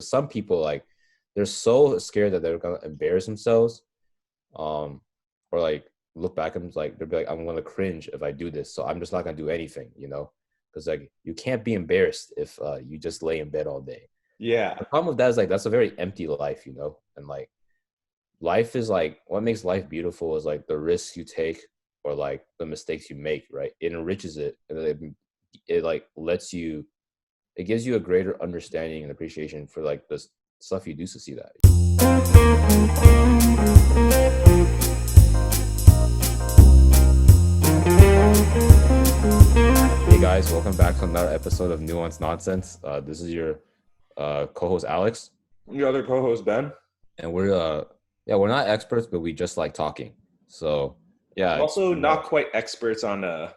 some people, like, they're so scared that they're gonna embarrass themselves, or like look back and like they'll be like, I'm gonna cringe if I do this, so I'm just not gonna do anything, because like you can't be embarrassed if you just lay in bed all day. Yeah. The problem with that is like that's a very empty life, and like life is like what makes life beautiful is like the risks you take or like the mistakes you make, right? It enriches it, and it like lets you, it gives you a greater understanding and appreciation for like the stuff you do succeed at. Hey guys, welcome back to another episode of Nuanced Nonsense. This is your co-host Alex. Your other co-host Ben. And we're not experts, but we just like talking. So yeah. We're also not quite experts on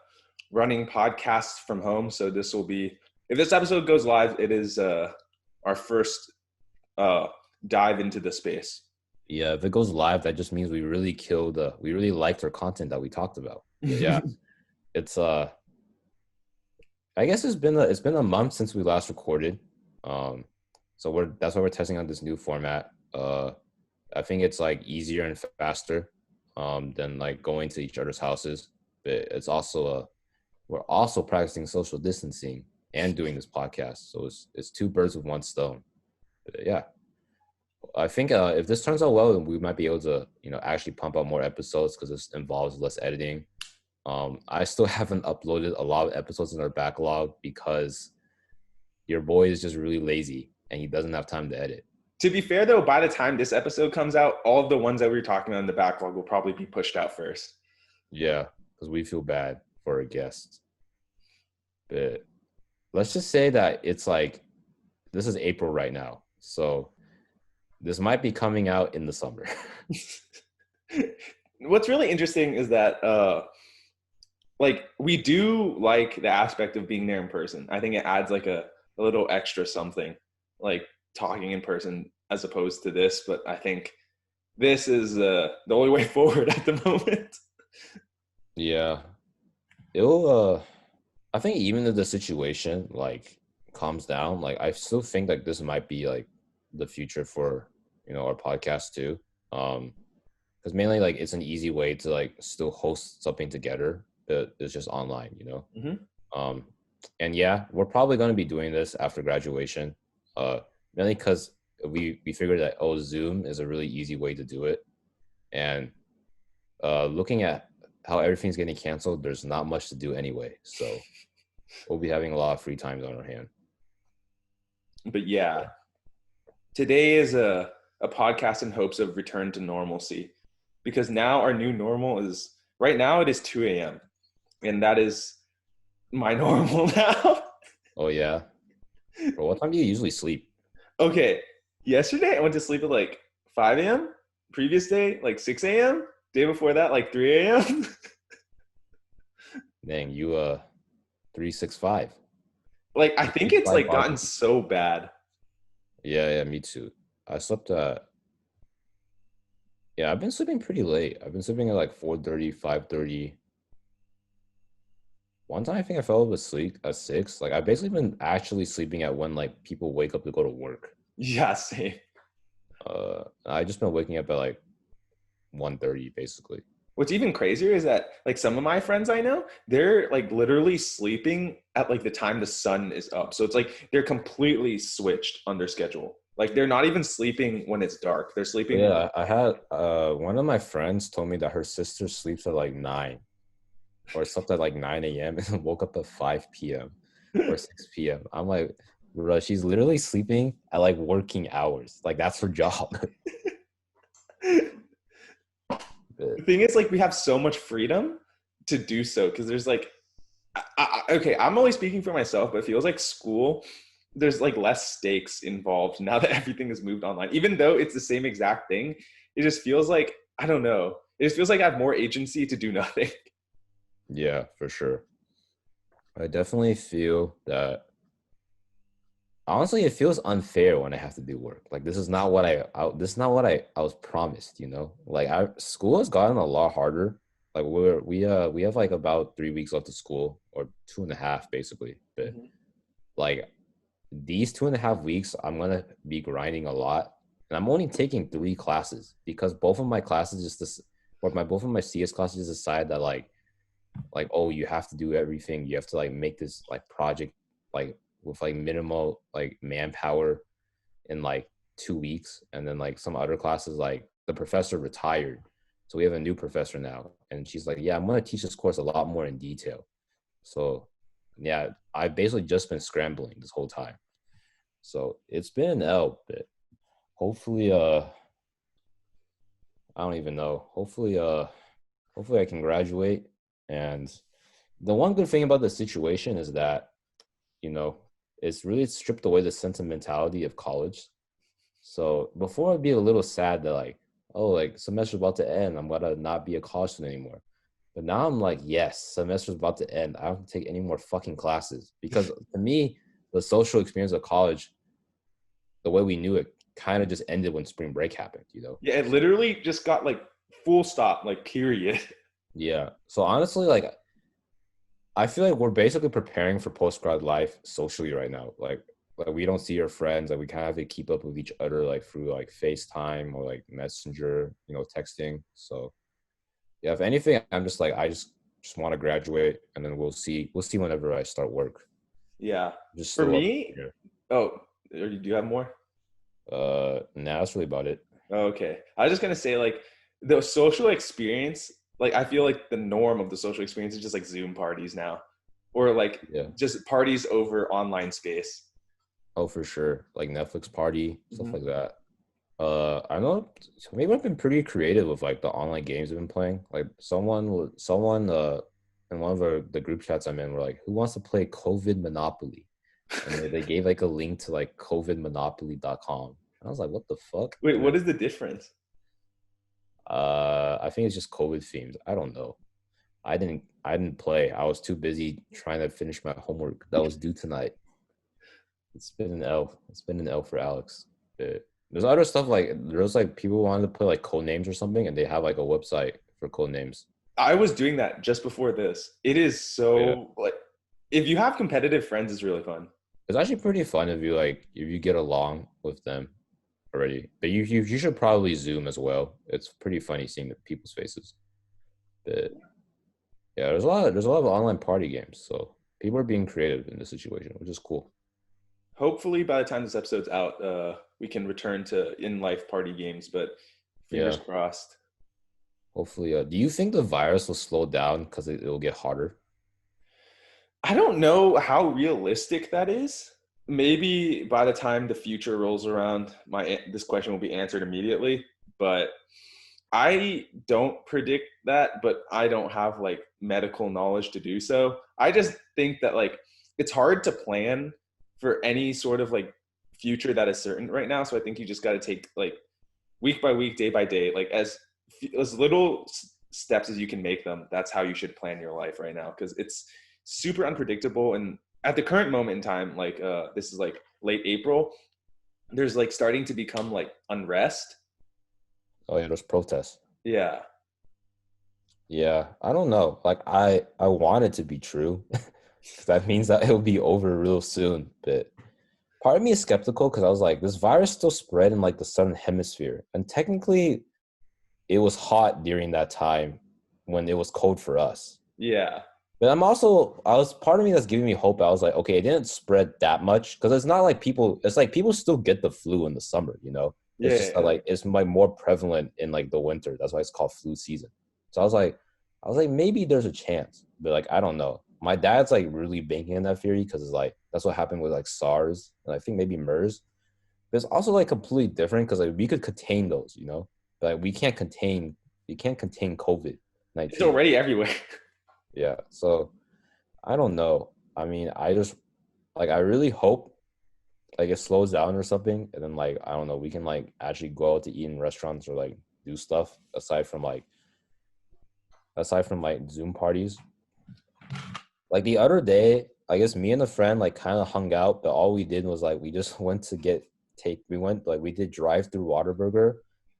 running podcasts from home. So this will be, if this episode goes live, it is our first dive into the space. Yeah, if it goes live, that just means we really liked our content that we talked about. But yeah. It's I guess it's been a month since we last recorded. So that's why we're testing out this new format. I think it's like easier and faster than like going to each other's houses. But it's also we're also practicing social distancing and doing this podcast. So it's two birds with one stone. But yeah. I think if this turns out well, we might be able to, actually pump out more episodes because this involves less editing. I still haven't uploaded a lot of episodes in our backlog because your boy is just really lazy and he doesn't have time to edit. To be fair, though, by the time this episode comes out, all of the ones that we were talking about in the backlog will probably be pushed out first. Yeah, because we feel bad for our guests. But let's just say that it's like, this is April right now. So this might be coming out in the summer. What's really interesting is that like we do like the aspect of being there in person. I think it adds like a little extra something, like talking in person as opposed to this. But I think this is the only way forward at the moment. Yeah. It'll I think even if the situation like calms down, like I still think like this might be like the future for our podcast too. Because mainly like it's an easy way to like still host something together, but it's just online, Mm-hmm. And yeah, we're probably going to be doing this after graduation, mainly because we figured that Zoom is a really easy way to do it, and looking at how everything's getting canceled, there's not much to do anyway, so we'll be having a lot of free time on our hand. But yeah, today is a podcast in hopes of return to normalcy, because now our new normal is, right now it is 2 a.m. and that is my normal now. Oh yeah. Bro, what time do you usually sleep? Okay, yesterday I went to sleep at like 5 a.m. Previous day, like 6 a.m. Day before that, like 3 a.m. Dang, you 365. Like I think it's like gotten so bad. Yeah, me too. I slept I've been sleeping pretty late. I've been sleeping at like 4:30, 5:30. One time I think I fell asleep at 6. Like I've basically been actually sleeping at when like people wake up to go to work. Yeah, same. I just been waking up at like 1:30 basically. What's even crazier is that like some of my friends I know, they're like literally sleeping at like the time the sun is up. So it's like they're completely switched on their schedule. Like they're not even sleeping when it's dark. They're sleeping. Yeah, I had one of my friends told me that her sister sleeps at like 9 or slept at like 9 a.m. and woke up at 5 p.m. or 6 p.m. I'm like, bro, she's literally sleeping at like working hours. Like that's her job. The thing is, like, we have so much freedom to do so because there's like, okay, I'm only speaking for myself, but it feels like school, there's like less stakes involved now that everything is moved online. Even though it's the same exact thing, it just feels like, I don't know, it just feels like I have more agency to do nothing. Yeah, for sure. I definitely feel that. Honestly, it feels unfair when I have to do work. Like this is not what I was promised. Like school has gotten a lot harder. Like we have like about 3 weeks left of school, or 2.5 basically. But like these 2.5 weeks, I'm gonna be grinding a lot, and I'm only taking 3 classes because both of my classes just this, or my both of my CS classes decide that oh, you have to do everything. You have to like make this like project like with like minimal like manpower in like 2 weeks, and then like some other classes like the professor retired, so we have a new professor now, and she's like, yeah, I'm gonna teach this course a lot more in detail. So yeah, I've basically just been scrambling this whole time. So it's been an L, but hopefully, I don't even know. Hopefully I can graduate. And the one good thing about the situation is that, you know, it's really stripped away the sentimentality of college. So before I'd be a little sad that like, oh, like semester's about to end, I'm gonna not be a college student anymore. But now I'm like, yes, semester's about to end. I don't have to take any more fucking classes because to me, the social experience of college, the way we knew it, kind of just ended when spring break happened. Yeah, it literally just got like full stop, like period. Yeah. So honestly, like I feel like we're basically preparing for post grad life socially right now. Like we don't see our friends. Like we kind of have to keep up with each other like through like FaceTime or like Messenger, texting. So yeah, if anything, I'm just like I just want to graduate, and then we'll see whenever I start work. Yeah. Just For still up me, here. oh, do you have more? Nah, that's really about it. Oh, okay. I was just gonna say like the social experience, like I feel like the norm of the social experience is just like Zoom parties now. Or like Yeah. just parties over online space. Oh, for sure. Like Netflix party, stuff Mhm. like that. I know maybe I've been pretty creative with like the online games I've been playing. Like someone in one of the group chats I'm in were like, who wants to play COVID Monopoly? And they gave like a link to like covidmonopoly.com. And I was like, what the fuck? Wait, And what then is the difference? I think it's just COVID themed. I don't know. I didn't play. I was too busy trying to finish my homework that was due tonight. It's been an L. It's been an L for Alex. But there's other stuff like there's like people wanted to play like code names or something, and they have like a website for code names. I was doing that just before this. It is Yeah, so like if you have competitive friends, it's really fun. it's actually pretty fun if you get along with them already. But you should probably Zoom as well. It's pretty funny seeing the people's faces. But yeah, there's a lot of online party games, so people are being creative in this situation, which is cool. Hopefully by the time this episode's out, we can return to in-life party games, but fingers Yeah, crossed. hopefully. Do you think the virus will slow down because it'll get hotter? I don't know how realistic that is. Maybe by the time the future rolls around, this question will be answered immediately. But I don't predict that, but I don't have like medical knowledge to do so. I just think that like it's hard to plan for any sort of like future that is certain right now. So I think you just got to take like week by week, day by day, like as little steps as you can make them. That's how you should plan your life right now, because it's super unpredictable. And at the current moment in time, like this is like late April, there's like starting to become like unrest. Oh yeah, there's protests. Yeah. Yeah, I don't know. Like I want it to be true because that means that it'll be over real soon. But part of me is skeptical because I was like, this virus still spread in like the southern hemisphere, and technically, it was hot during that time when it was cold for us. Yeah. But I was part of me that's giving me hope. I was like, okay, it didn't spread that much because it's not like it's like people still get the flu in the summer, you know? It's just that, Yeah. like, it's like more prevalent in like the winter. That's why it's called flu season. So I was like, maybe there's a chance, but like, I don't know. My dad's like really banking on that theory because it's like, that's what happened with like SARS and I think maybe MERS. But it's also like completely different because like we could contain those, you know? But like, we can't contain COVID It's 19. already everywhere. Yeah. So I don't know. I mean, I just like I really hope like it slows down or something, and then like I don't know, we can like actually go out to eat in restaurants or like do stuff aside from like Zoom parties. Like the other day, I guess me and a friend like kind of hung out, but all we did was like we just went to get take. We went like we did drive through Whataburger,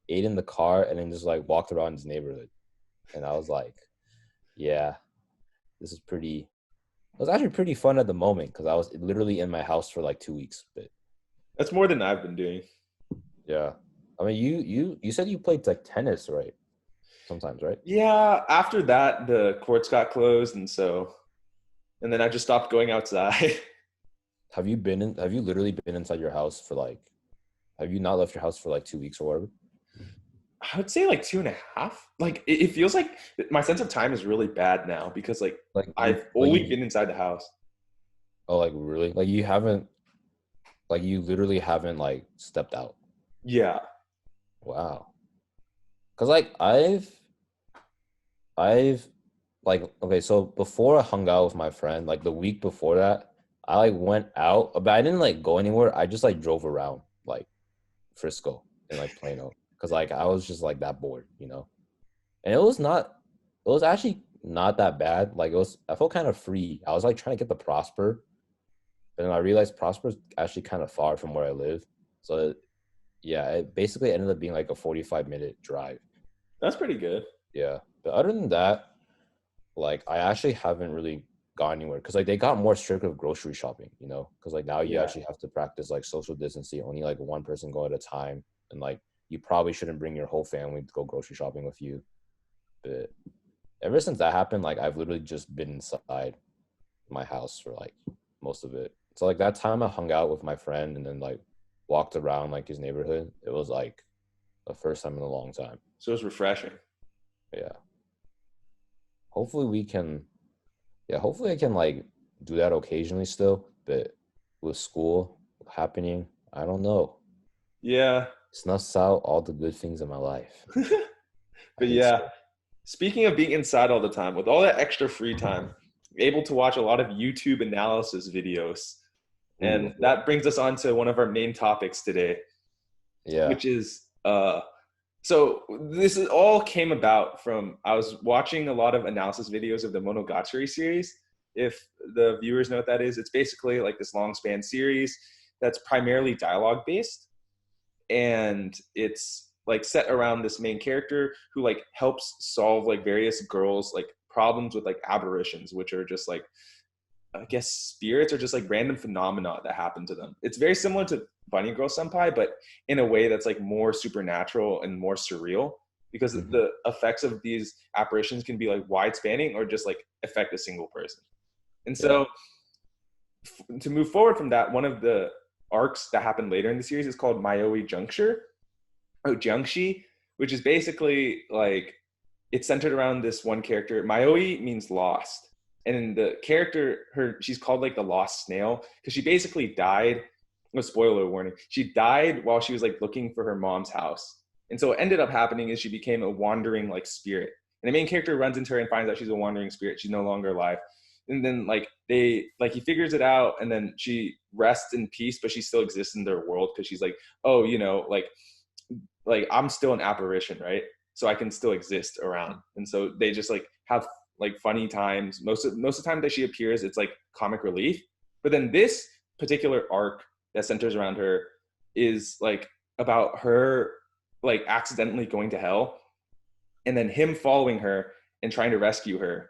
ate in the car, and then just like walked around this neighborhood. And I was like, yeah, this is pretty. It was actually pretty fun at the moment because I was literally in my house for like 2 weeks. But That's more than I've been doing. yeah, I mean, you said you played like tennis, right? Sometimes, right? Yeah, after that, the courts got closed, and then I just stopped going outside. Have you been in? Have you literally been inside your house for like? Have you not left your house for like 2 weeks or whatever? I would say like 2.5. Like it feels like my sense of time is really bad now because like Like I've only been inside the house. oh, like really? Like you haven't? Like you literally haven't like stepped out? Yeah. Wow. Cause like I've like okay, so before I hung out with my friend, like the week before that, I like went out, but I didn't like go anywhere. I just like drove around like Frisco and like Plano. Cause like I was just like that bored, you know? And it was actually not that bad. Like it was I felt kind of free. I was like trying to get the Prosper, but then I realized Prosper's actually kind of far from where I live. So yeah, it basically ended up being like a 45-minute drive. That's pretty good. Yeah. But other than that, like I actually haven't really gone anywhere because like they got more strict with grocery shopping, you know, because like now you Yeah. actually have to practice like social distancing, only like one person go at a time, and like you probably shouldn't bring your whole family to go grocery shopping with you. But ever since that happened, like I've literally just been inside my house for like most of it. So like that time I hung out with my friend and then like walked around like his neighborhood, it was like the first time in a long time. So it's refreshing. Yeah. Hopefully we can hopefully I can like do that occasionally still, but with school happening, I don't know. Yeah. Snuffs out all the good things in my life. I But hate yeah, school. speaking of being inside all the time, with all that extra free time, able to watch a lot of YouTube analysis videos. Ooh, And that brings us on to one of our main topics today, yeah. which is so this is all came about from I was watching a lot of analysis videos of the Monogatari series. If the viewers know what that is, it's basically like this long span series that's primarily dialogue based, and it's like set around this main character who like helps solve like various girls like problems with like aberrations, which are just like I guess spirits or just like random phenomena that happen to them. It's very similar to Bunny Girl Senpai, but in a way that's like more supernatural and more surreal because Mhm. the effects of these apparitions can be like wide spanning or just like affect a single person. And Yeah. so to move forward from that, one of the arcs that happened later in the series is called Mayoi Juncture, Jiangxi, which is basically like it's centered around this one character. Mayoi means lost. And the character, she's called like the lost snail because she basically died. No spoiler warning. She died while she was like looking for her mom's house. And so what ended up happening is she became a wandering like spirit. And the main character runs into her and finds out she's a wandering spirit. She's no longer alive. And then like he figures it out and then she rests in peace, but she still exists in their world because she's like, oh, like I'm still an apparition, right? So I can still exist around. And so they just like have like funny times. Most of the time that she appears, it's like comic relief. But then this particular arc that centers around her is like about her like accidentally going to hell and then him following her and trying to rescue her.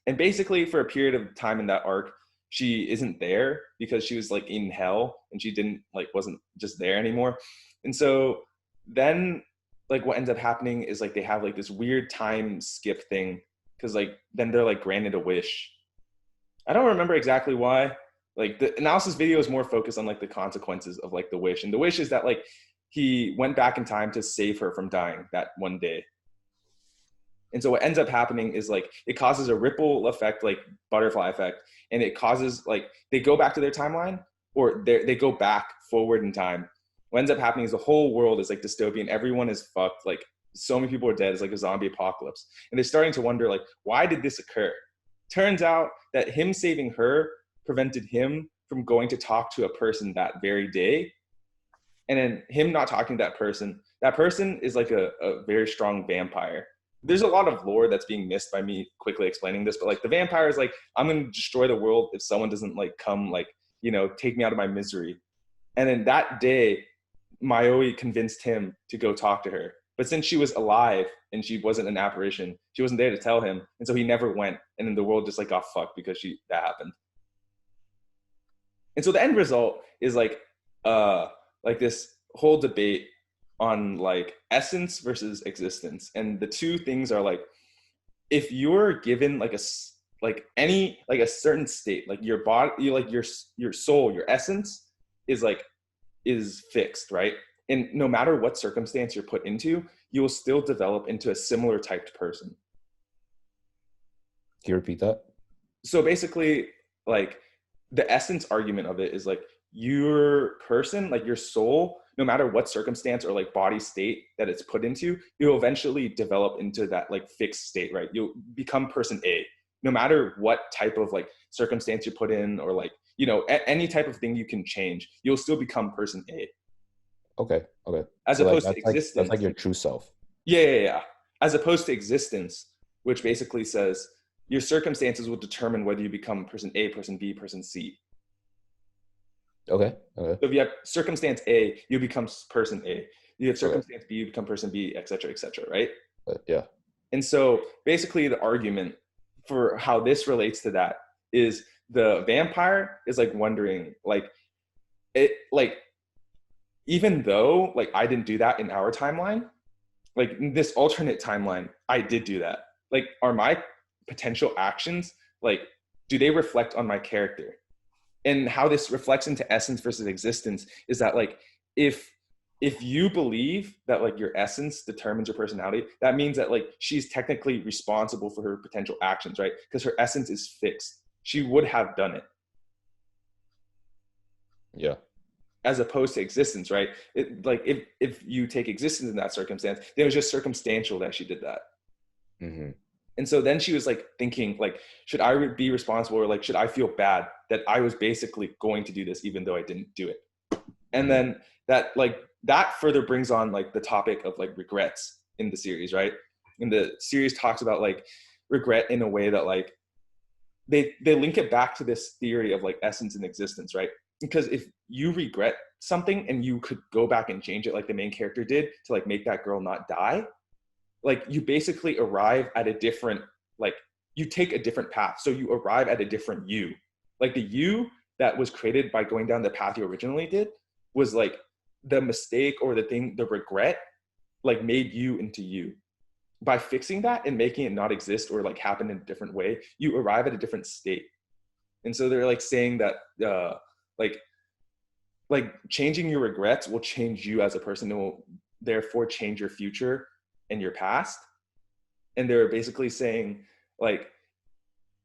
And basically for a period of time in that arc, she isn't there because she was like in hell and she didn't like wasn't just there anymore. And so then like what ends up happening is like they have like this weird time skip thing because like then they're like granted a wish. I don't remember exactly why. Like the analysis video is more focused on like the consequences of like the wish, and the wish is that like he went back in time to save her from dying that one day. And so what ends up happening is like it causes a ripple effect, like butterfly effect, and it causes like they go back to their timeline or they go back forward in time. What ends up happening is the whole world is like dystopian. Everyone is fucked. Like so many people are dead. It's like a zombie apocalypse. And they're starting to wonder like, why did this occur? Turns out that him saving her prevented him from going to talk to a person that very day. And then him not talking to that person is like a very strong vampire. There's a lot of lore that's being missed by me quickly explaining this, but like the vampire is like, I'm going to destroy the world if someone doesn't like come, like, take me out of my misery. And then that day, Mayoi convinced him to go talk to her. But since she was alive and she wasn't an apparition, she wasn't there to tell him, and so he never went. And then the world just like got fucked because that happened. And so the end result is like this whole debate on like essence versus existence, and the two things are like, if you're given like a certain state, like your body, your soul, your essence is fixed, right? And no matter what circumstance you're put into, you will still develop into a similar typed person. Can you repeat that? So basically, like the essence argument of it is like your person, like your soul, no matter what circumstance or like body state that it's put into, you'll eventually develop into that like fixed state, right? You'll become person A, no matter what type of like circumstance you put in, or like, you know, any type of thing you can change, you'll still become person A. Okay. As so opposed like, to existence. That's like your true self. Yeah. As opposed to existence, which basically says your circumstances will determine whether you become person A, person B, person C. Okay. So if you have circumstance A, you become person A. You have circumstance B, you become person B, et cetera, right? Yeah. And so basically the argument for how this relates to that is the vampire is like wondering, like, it, like, even though like I didn't do that in our timeline, like in this alternate timeline, I did do that. Like, are my potential actions, like, do they reflect on my character? And how this reflects into essence versus existence is that like, if you believe that like your essence determines your personality, that means that like she's technically responsible for her potential actions, right? Because her essence is fixed. She would have done it. Yeah. As opposed to existence, right? It, like if you take existence in that circumstance, it was just circumstantial that she did that. Mm-hmm. And so then she was like thinking, like, should I be responsible, or like, should I feel bad that I was basically going to do this even though I didn't do it? And then that further brings on like the topic of like regrets in the series, right? And the series talks about like regret in a way that like they link it back to this theory of like essence and existence, right? Because if you regret something and you could go back and change it, like the main character did, to like make that girl not die, like you basically arrive at a different, like you take a different path. So you arrive at a different you. Like the you that was created by going down the path you originally did was like the mistake or the thing, the regret, like made you into you. By fixing that and making it not exist or like happen in a different way, you arrive at a different state. And so they're like saying that like changing your regrets will change you as a person, and will therefore change your future and your past. And they're basically saying like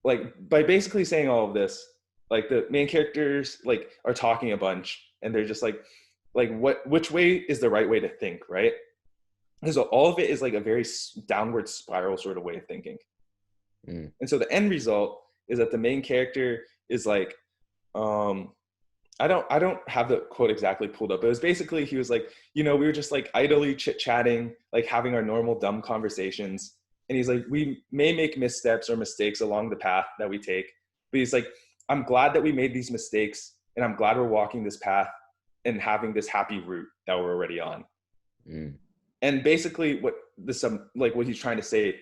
by basically saying all of this, like the main characters like are talking a bunch, and they're just like which way is the right way to think, right? And so all of it is like a very downward spiral sort of way of thinking. And so the end result is that the main character is like, I don't have the quote exactly pulled up. It was basically, he was like, you know, we were just like idly chit-chatting, like having our normal dumb conversations. And he's like, we may make missteps or mistakes along the path that we take. But he's like, I'm glad that we made these mistakes, and I'm glad we're walking this path and having this happy route that we're already on. And basically what what he's trying to say,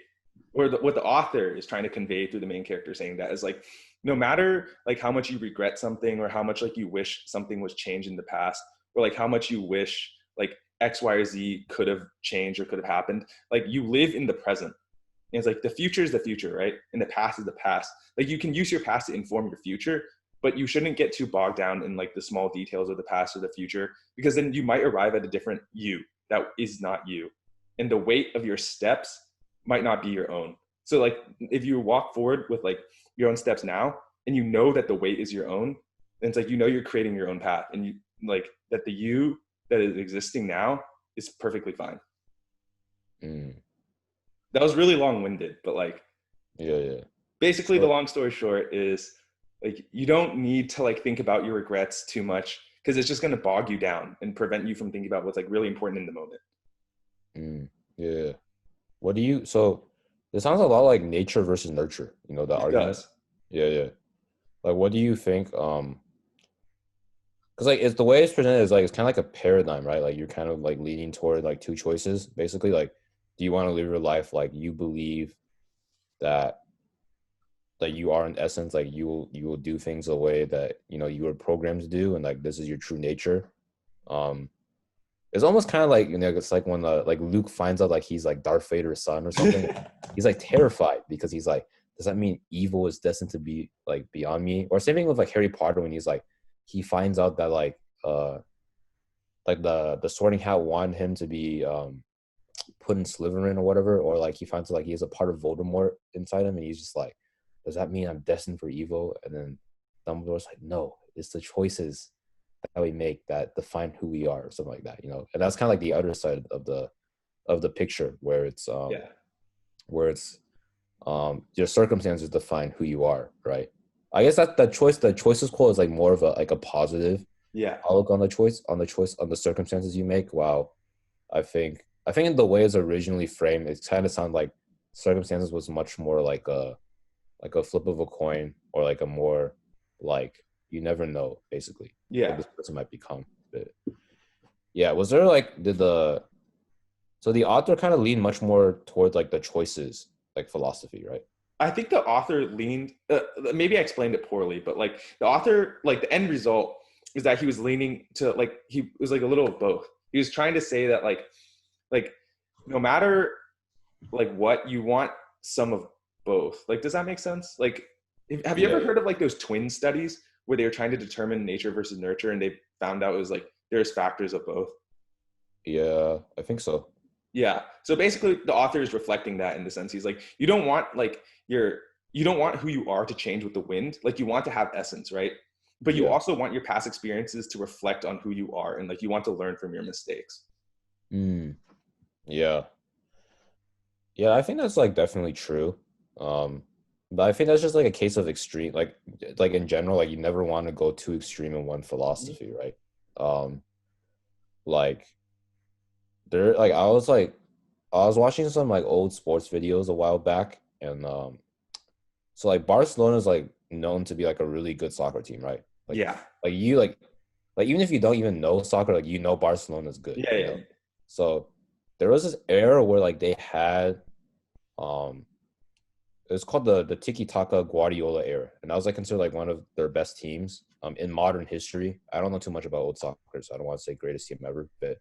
or what the author is trying to convey through the main character saying that, is like, no matter like how much you regret something, or how much like you wish something was changed in the past, or like how much you wish like X, Y, or Z could have changed or could have happened, like you live in the present. And it's like the future is the future, right? And the past is the past. Like you can use your past to inform your future, but you shouldn't get too bogged down in like the small details of the past or the future, because then you might arrive at a different you that is not you. And the weight of your steps might not be your own. So like if you walk forward with like your own steps now, and you know that the weight is your own, then it's like, you know, you're creating your own path, and you like that the you that is existing now is perfectly fine. That was really long-winded, but like, yeah. Basically, the long story short is like, you don't need to like think about your regrets too much, because it's just going to bog you down and prevent you from thinking about what's like really important in the moment. Yeah. What do you, so this sounds a lot like nature versus nurture, you know, the argument. Does. Yeah. Like, what do you think, because like it's the way it's presented is like it's kind of like a paradigm, right? Like you're kind of like leaning toward like two choices, basically. Like, do you want to live your life like you believe that you are in essence like you will do things the way that you were programmed to do, and like this is your true nature. Um, it's almost kind of like it's like when like Luke finds out like he's like Darth Vader's son or something. He's like terrified because he's like, does that mean evil is destined to be like beyond me? Or same thing with like Harry Potter when he's like he finds out that like the Sorting Hat wanted him to be put in Slytherin or whatever, or like he finds out like he has a part of Voldemort inside him, and he's just like, does that mean I'm destined for evil? And then Dumbledore's like, no, it's the choices that we make that define who we are, or something like that, And that's kind of like the other side of the picture where it's Yeah. where it's your circumstances define who you are, right? I guess that the choices quote is like more of a like a positive Yeah. outlook on the circumstances you make. Wow, I think in the way it's originally framed, it kind of sounded like circumstances was much more like a flip of a coin, or like a more like you never know, basically, what Yeah. this person might become. But yeah, was there like so the author kind of leaned much more towards like the choices like philosophy, right? I think the author leaned, maybe I explained it poorly, but like the author, like the end result is that he was leaning to like, he was like a little of both. He was trying to say that like no matter like what you want, some of both. Like, does that make sense? Like, have you Yeah, ever yeah, heard of like those twin studies where they were trying to determine nature versus nurture, and they found out it was like there's factors of both? yeah, I think so. Yeah. So basically, the author is reflecting that in the sense he's like, you don't want like you don't want who you are to change with the wind. Like you want to have essence, right? But you Yeah. also want your past experiences to reflect on who you are, and like you want to learn from your mistakes. Mm, yeah. Yeah, I think that's like definitely true. Um, but I think that's just like a case of extreme, like in general, like you never want to go too extreme in one philosophy, right? Um, like like I was watching some like old sports videos a while back, and so like Barcelona is like known to be like a really good soccer team, right? Like Yeah. like you like even if you don't even know soccer, like Barcelona is good, Yeah. Yeah. So there was this era where like they had um it's called the Tiki Taka Guardiola era, and that was like considered like one of their best teams in modern history. I don't know too much about old soccer, so I don't want to say greatest team ever, but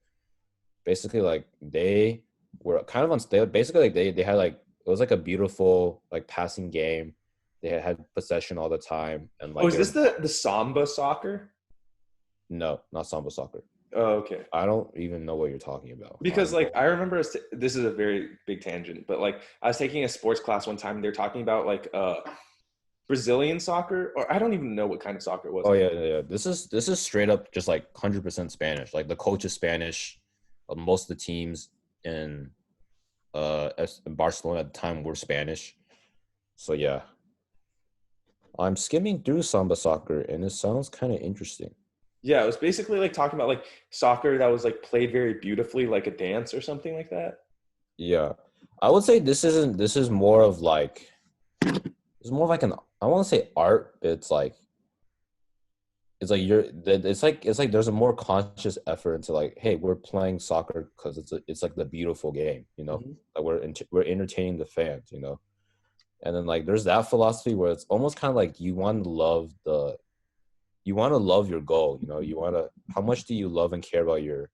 basically like they were kind of unstable. Basically, like they had like it was like a beautiful like passing game. They had possession all the time, and Oh, like is they were this the Samba soccer? no, not samba soccer. Oh, okay. I don't even know what you're talking about. Because like I remember this is a very big tangent, but like I was taking a sports class one time and they're talking about like Brazilian soccer, or I don't even know what kind of soccer it was. Oh yeah, yeah, yeah. This is straight up just like 100% Spanish. Like the coach is Spanish. Most of the teams in in Barcelona at the time were Spanish. So yeah, I'm skimming through Samba soccer, and it sounds kind of interesting. Yeah, it was basically like talking about like soccer that was like played very beautifully, like a dance or something like that. Yeah, I would say this isn't. This is more of like it's more of like an. I want to say art, but it's like it's like there's a more conscious effort into like, hey, we're playing soccer because it's like the beautiful game, Mhm. like we're entertaining the fans. And then like there's that philosophy where it's almost kind of like you want to love your goal, you want to how much do you love and care about your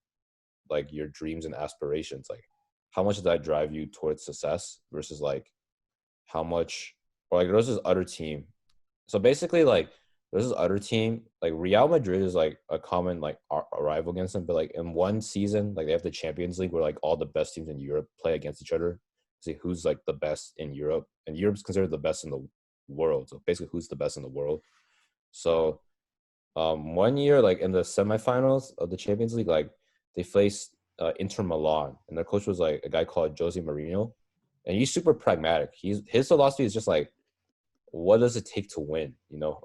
dreams and aspirations, like how much does that drive you towards success versus like how much, or like there's this other team. So basically, like there's this other team, like Real Madrid is like a common like rival against them, but like in one season, like they have the Champions League where like all the best teams in Europe play against each other, see who's like the best in Europe, and Europe's considered the best in the world. So basically, who's the best in the world? So one year, like in the semifinals of the Champions League, like they faced Inter Milan, and their coach was like a guy called Jose Mourinho, and he's super pragmatic. His philosophy is just like, what does it take to win?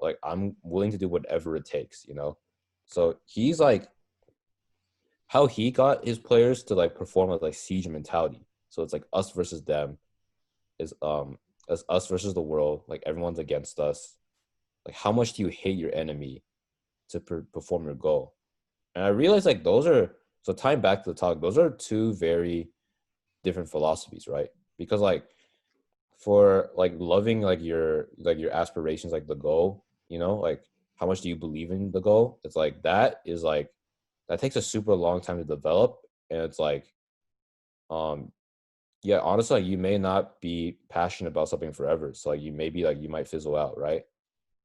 Like I'm willing to do whatever it takes. So he's like, how he got his players to like perform with like siege mentality. So it's like us versus them, is as us versus the world. Like everyone's against us. Like how much do you hate your enemy? to perform your goal. And I realized like those are, so tying back to the talk, those are two very different philosophies, right? Because like for like loving like your aspirations, like the goal, you know, like how much do you believe in the goal? It's like that is like that takes a super long time to develop, and it's like um yeah, honestly, like, you may not be passionate about something forever, so like you maybe like you might fizzle out, right?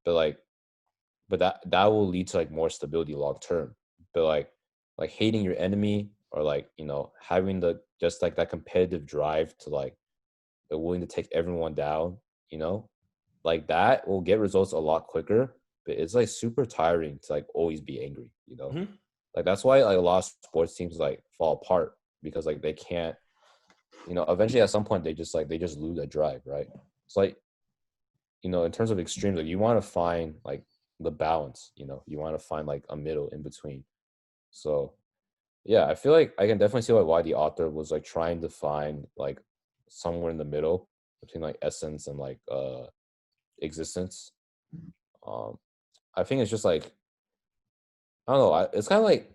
But like but that will lead to like more stability long term. But like hating your enemy, or like, you know, having the just like that competitive drive to like they're willing to take everyone down, you know, like that will get results a lot quicker. But it's like super tiring to like always be angry, you know. Mhm. Like that's why like a lot of sports teams like fall apart, because like they can't, you know, eventually at some point they just lose that drive, right? It's like, you know, in terms of extremes, like you want to find like the balance, you know, you want to find like a middle in between. So yeah, I feel like I can definitely see like why the author was like trying to find like somewhere in the middle between like essence and like existence. Um I think it's just like, I don't know, it's kind of like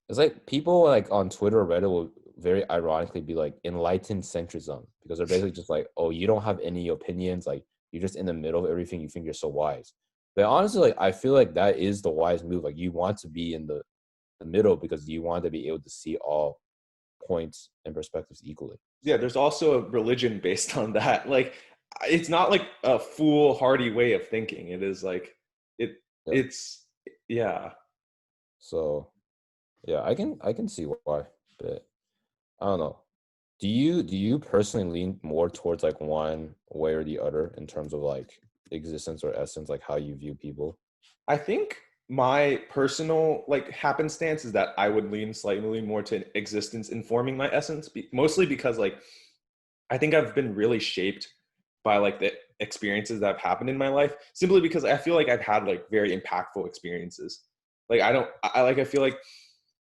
it's like people like on Twitter or Reddit will very ironically be like enlightened centrism, because they're basically just like, oh, you don't have any opinions, like you're just in the middle of everything, you think you're so wise. But honestly, like I feel like that is the wise move. Like you want to be in the middle because you want to be able to see all points and perspectives equally. Yeah, So there's also a religion based on that. Like, it's not like a foolhardy way of thinking. It is like it. yeah. It's yeah. So yeah, I can see why, but I don't know. Do you personally lean more towards like one way or the other in terms of like existence or essence, like how you view people? I think my personal like happenstance is that I would lean slightly more to existence informing my essence, mostly because like I think I've been really shaped by like the experiences that have happened in my life, simply because I feel like I've had like very impactful experiences. Like I don't I like I feel like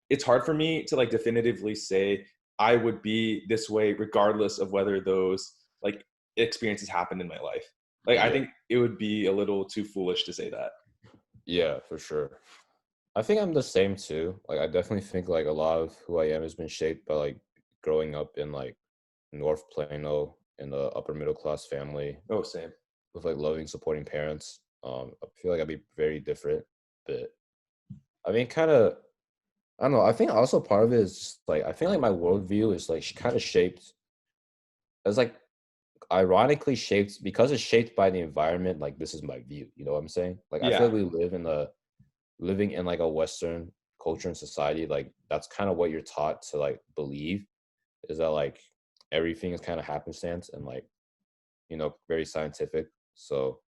it's hard for me to like definitively say I would be this way regardless of whether those like experiences happened in my life. Like I Yeah. think it would be a little too foolish to say that. Yeah, for sure. I think I'm the same too. Like I definitely think like a lot of who I am has been shaped by like growing up in like North Plano in a upper middle class family Oh, same. with like loving, supporting parents. I feel like I'd be very different, but I mean, kind of, I don't know. I think also part of it is just like I think like my worldview is like kind of shaped. It's like ironically shaped because it's shaped by the environment. Like this is my view. You know what I'm saying? Like I feel Yeah. like we live in a living in like a Western culture and society. Like that's kind of what you're taught to like believe, is that like everything is kind of happenstance and like, you know, very scientific. So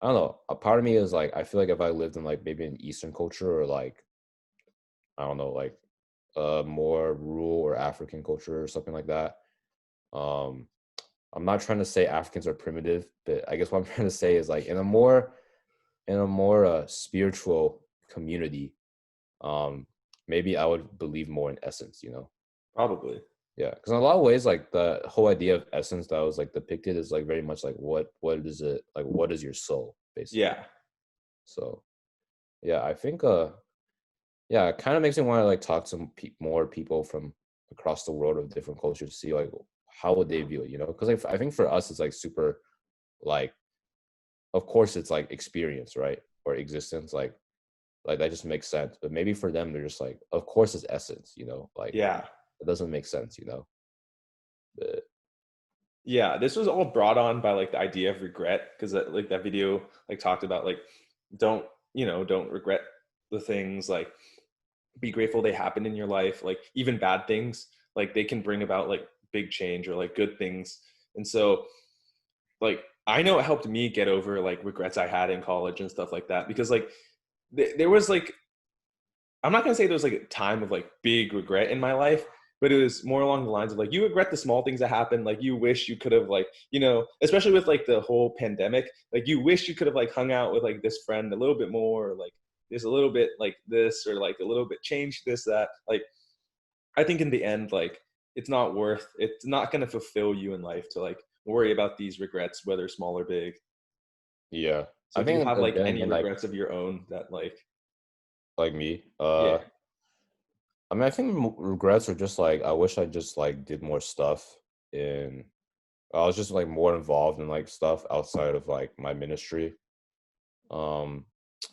I don't know. A part of me is like I feel like if I lived in like maybe an Eastern culture, or like I don't know, like more rural or African culture or something like that. Um, I'm not trying to say Africans are primitive, but I guess what I'm trying to say is like in a more spiritual community, maybe I would believe more in essence, you know? Probably. Yeah, because in a lot of ways, like the whole idea of essence that was like depicted is like very much like what is it like? What is your soul, basically? Yeah. So yeah, I think yeah, it kind of makes me want to like talk to more people from across the world of different cultures to see like how would they view it, you know? Because like, I think for us it's like super like, of course it's like experience, right, or existence, like that just makes sense. But maybe for them they're just like, of course it's essence, you know? Like Yeah. it doesn't make sense, you know? But Yeah, this was all brought on by like the idea of regret, because like that video like talked about like don't don't regret the things, like be grateful they happened in your life, like even bad things, like they can bring about like big change or like good things. And so like I know it helped me get over like regrets I had in college and stuff like that, because like there was like I'm not gonna say there was like a time of like big regret in my life, but it was more along the lines of like you regret the small things that happened. Like you wish you could have like especially with like the whole pandemic, like you wish you could have like hung out with like this friend a little bit more, or like there's a little bit like this, or like a little bit changed this that. Like I think in the end, like it's not gonna fulfill you in life to like worry about these regrets, whether small or big. yeah, So I do you think have like then any again, like regrets of your own that like? like me. Yeah. I mean, I think regrets are just like I wish I just like did more stuff in. I was just like more involved in like stuff outside of like my ministry. Um,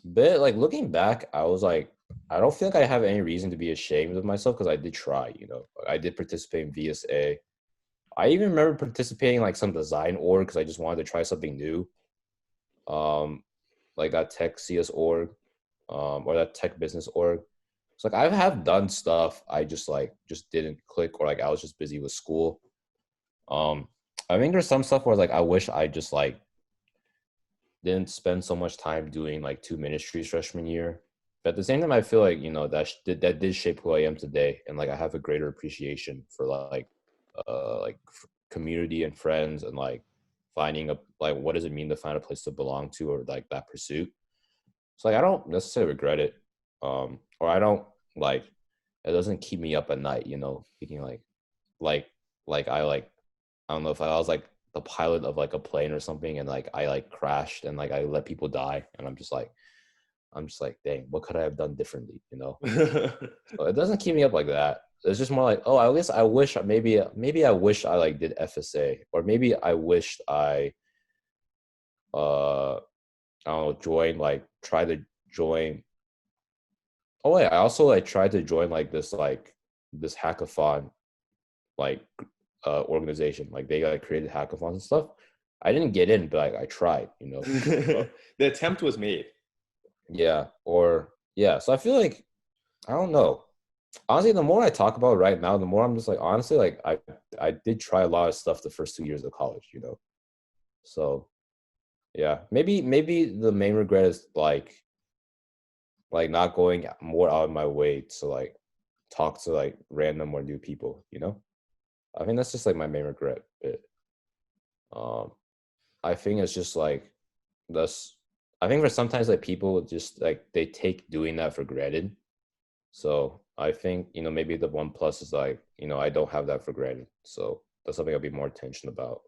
but like looking back, I was like, I don't feel like I have any reason to be ashamed of myself because I did try. I did participate in VSA. I even remember participating in, like some design org because I just wanted to try something new. Um, like that tech CS org, or that tech business org. So like I have done stuff. I just didn't click, or like I was just busy with school. Um, I think there's some stuff where like I wish I just like didn't spend so much time doing like two ministries freshman year. But at the same time, I feel like that did shape who I am today, and like I have a greater appreciation for community and friends, and like finding a like what does it mean to find a place to belong to, or like that pursuit. So like I don't necessarily regret it, or I don't like it doesn't keep me up at night. Thinking like I don't know if I was like the pilot of like a plane or something, and like I like crashed and like I let people die, and I'm just like, dang, what could I have done differently? So it doesn't keep me up like that. It's just more like, oh, at least I wish maybe I wish I like did FSA, or maybe I wished I don't know, try to join. Oh wait, I also like tried to join this hackathon like organization. Like they like created hackathons and stuff. I didn't get in, but like I tried. Uh, The attempt was made. yeah, or yeah. So I feel like I don't know. Honestly, the more I talk about it right now, the more I'm just like honestly like I did try a lot of stuff the first 2 years of college. So yeah, maybe the main regret is like not going more out of my way to like talk to like random or new people. I think that's just like my main regret. Um, I think it's just like that's. I think for sometimes like people just like they take doing that for granted. So I think maybe the one plus is like I don't have that for granted. So that's something I'll be more attention about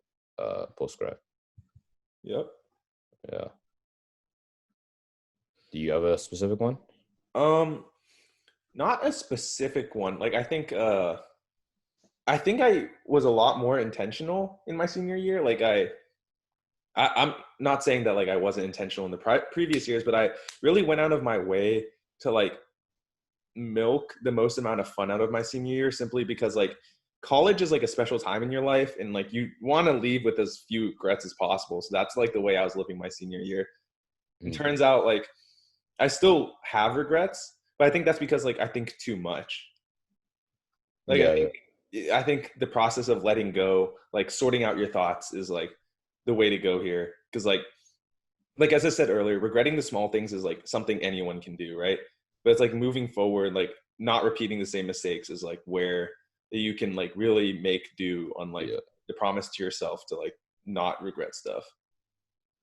post grad. Yep. Yeah. Do you have a specific one? Um, Not a specific one. Like I think I was a lot more intentional in my senior year. Like I'm not saying that like I wasn't intentional in the previous years, but I really went out of my way to like milk the most amount of fun out of my senior year, simply because like college is like a special time in your life, and like you want to leave with as few regrets as possible. So that's like the way I was living my senior year. It Mm. turns out like I still have regrets, but I think that's because like I think too much. Like Yeah, yeah, I think the process of letting go, like sorting out your thoughts, is like the way to go here. Because like as I said earlier, regretting the small things is like something anyone can do, right? But it's like moving forward, like not repeating the same mistakes is like where you can like really make do on like yeah. the promise to yourself to like not regret stuff.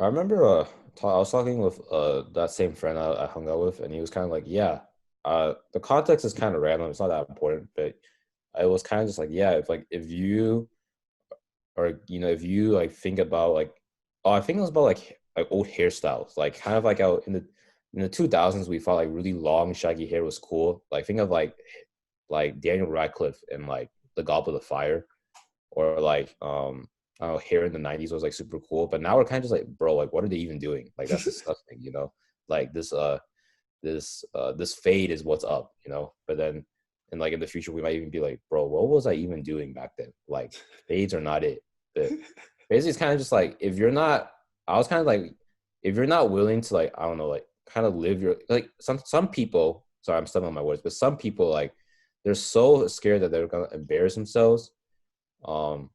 I remember I was talking with that same friend I hung out with, and he was kind of like, yeah, the context is kind of random. It's not that important, but I was kind of just like, yeah, if you or if you like think about like, oh, I think it was about like old hairstyles, like kind of like out in the 2000s, we thought like really long shaggy hair was cool. Like think of like Daniel Radcliffe and like the Goblet of Fire, or like I don't know, hair in the 90s was like super cool. But now we're kind of just like, bro, like what are they even doing? Like that's disgusting. Like this fade is what's up. But then and like in the future we might even be like, bro, what was I even doing back then? Like fades are not it. But basically it's kind of just like if you're not I was kind of like if you're not willing to like, I don't know, like kind of live your like some people, sorry, I'm stumbling on my words, but some people like they're so scared that they're gonna embarrass themselves, um,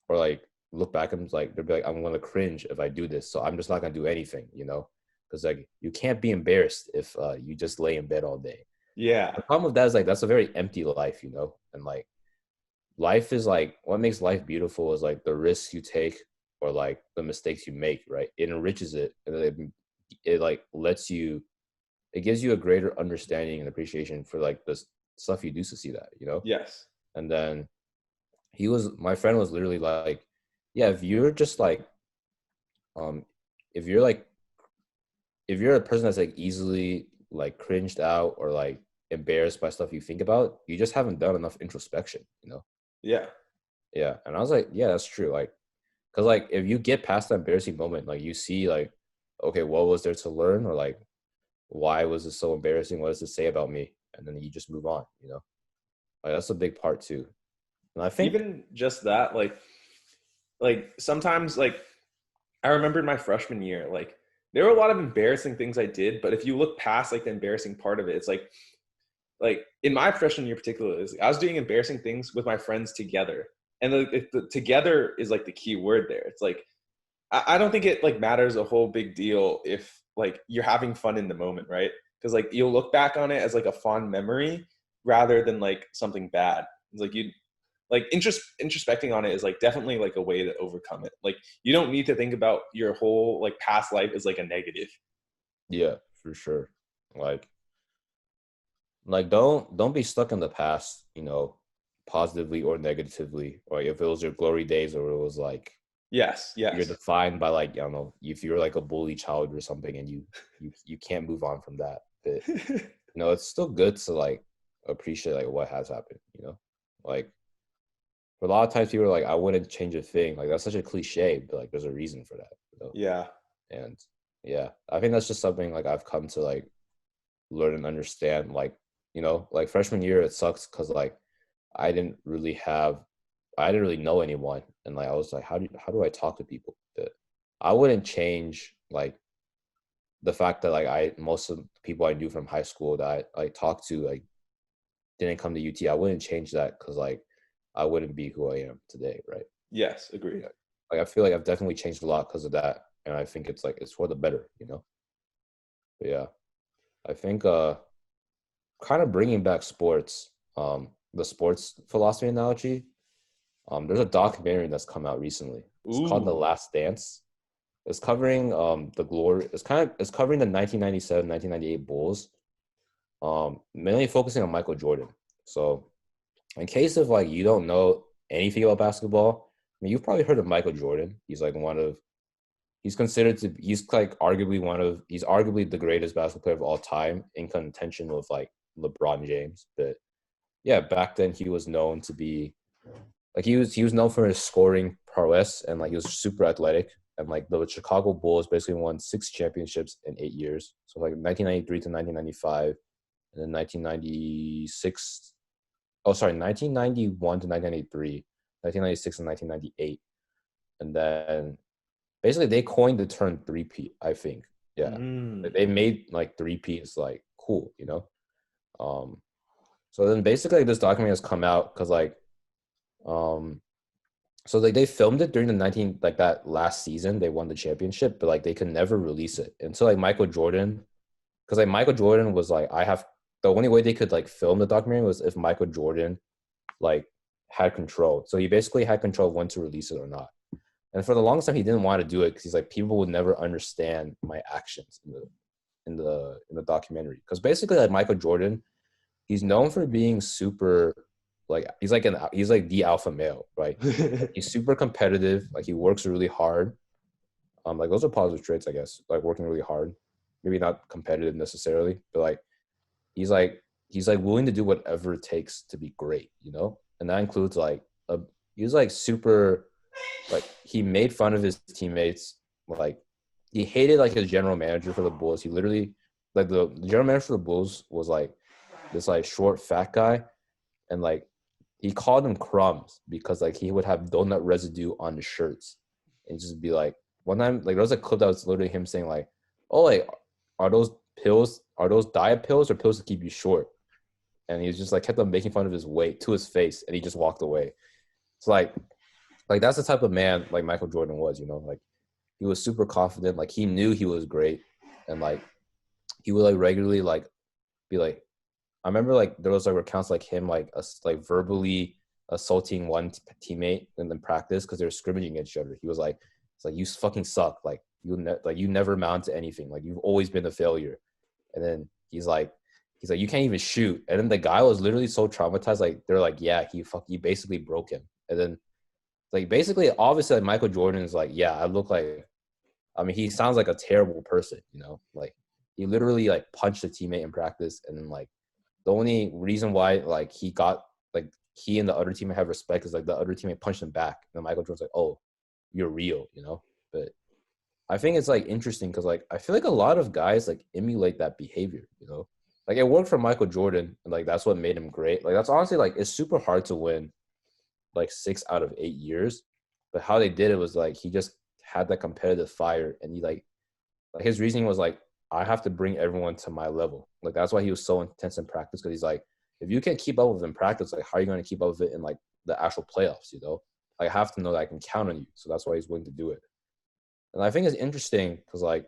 or like look back and like they'll be like, I'm gonna cringe if I do this, so I'm just not gonna do anything. Because like you can't be embarrassed if you just lay in bed all day. Yeah. The problem with that is like that's a very empty life, and like life is like what makes life beautiful is like the risks you take or like the mistakes you make, right? It enriches it, and it like lets you, it gives you a greater understanding and appreciation for like the stuff you do to see that. Yes. And then my friend was literally like, yeah, if you're just like um if you're like if you're a person that's like easily like cringed out or like embarrassed by stuff you think about, you just haven't done enough introspection, you know? Yeah. Yeah. And I was like, yeah, that's true. Like, cause like if you get past that embarrassing moment, like you see like, okay, what was there to learn, or like why was this so embarrassing? What does it say about me? And then you just move on, you know? Like that's a big part too. And I think Even just that, like sometimes, like I remember in my freshman year, like there were a lot of embarrassing things I did, but if you look past like the embarrassing part of it, it's like in my freshman year particularly, I was doing embarrassing things with my friends together. And the together is like the key word there. It's like I don't think it like matters a whole big deal if like you're having fun in the moment, right? Because like you'll look back on it as like a fond memory rather than like something bad. It's like you like introspecting on it is like definitely like a way to overcome it. Like you don't need to think about your whole like past life as like a negative. yeah, for sure. Like don't be stuck in the past, you know, positively or negatively. Or if it was your glory days, or it was like Yes, you're yes. defined by like, I don't know, if you're like a bully child or something, and you can't move on from that. But you know, it's still good to like appreciate like what has happened, you know? Like for a lot of times people are like, I wouldn't change a thing. Like that's such a cliche, but like there's a reason for that, you know? Yeah. And yeah, I think that's just something like I've come to like learn and understand. Like, you know, like freshman year it sucks because like I didn't really have I didn't really know anyone, and like I was like, how do I talk to people? But I wouldn't change like the fact that like I most of the people I knew from high school that I talked to like didn't come to UT. I wouldn't change that because like I wouldn't be who I am today, right? Yes, agreed. Yeah. Like I feel like I've definitely changed a lot because of that, and I think it's like it's for the better, you know. But yeah, I think kind of bringing back sports, the sports philosophy analogy. There's a documentary that's come out recently. It's called The Ooh. Last Dance. It's covering the glory. It's covering the 1997, 1998 Bulls. Mainly focusing on Michael Jordan. So, in case of like you don't know anything about basketball, I mean you've probably heard of Michael Jordan. He's like he's considered to he's like arguably he's arguably the greatest basketball player of all time, in contention with like LeBron James. But yeah, back then he was known to be like he was known for his scoring prowess, and like he was super athletic. And like the Chicago Bulls basically won 6 championships in 8 years. So like 1993 to 1995, and then 1996. Oh, sorry, 1991 to 1993, 1996 and 1998, and then basically they coined the term three-peat. I think, yeah, Mm. they made like three-peats like cool, you know. Um, so then basically this document has come out because like um so like they filmed it during the 19 like that last season they won the championship, but like they could never release it until like Michael Jordan, because like Michael Jordan was like I have the only way they could like film the documentary was if Michael Jordan like had control. So he basically had control of when to release it or not. And for the longest time he didn't want to do it because he's like people would never understand my actions in the documentary. Because basically like Michael Jordan, he's known for being super like he's like the alpha male, right? He's super competitive. Like he works really hard. Like those are positive traits, I guess. Like working really hard, maybe not competitive necessarily, but like he's like he's like willing to do whatever it takes to be great, you know. And that includes like he's like super like he made fun of his teammates. Like he hated like his general manager for the Bulls. He literally like the general manager for the Bulls was like this like short fat guy, and like he called him crumbs because like he would have donut residue on his shirts, and just be like one time like there was a clip that was literally him saying like, oh like are those pills, are those diet pills or pills to keep you short? And he was just like kept on making fun of his weight to his face, and he just walked away. It's like that's the type of man like Michael Jordan was, you know. Like he was super confident, like he knew he was great, and like he would like regularly like be like, I remember like there was like accounts like him like verbally assaulting one teammate in practice because they were scrimmaging against each other. He was like, "It's like you fucking suck. Like you never amount to anything. Like you've always been a failure." And then he's like you can't even shoot. And then the guy was literally so traumatized. Like they're like, "Yeah, he basically broke him." And then like basically obviously like, Michael Jordan is like, "Yeah, I look like." I mean, he sounds like a terrible person, you know, like he literally like punched a teammate in practice, and then like the only reason why like he got like he and the other teammate have respect is like the other teammate punched him back, and then Michael Jordan's like, oh, you're real, you know. But I think it's like interesting because like I feel like a lot of guys like emulate that behavior, you know. Like it worked for Michael Jordan, and like that's what made him great. Like that's honestly like it's super hard to win like 6 out of 8 years, but how they did it was like he just had that competitive fire, and he like his reasoning was like I have to bring everyone to my level. Like that's why he was so intense in practice, because he's like if you can't keep up with it in practice, like how are you going to keep up with it in like the actual playoffs? You know, like, I have to know that I can count on you. So that's why he's willing to do it. And I think it's interesting because like I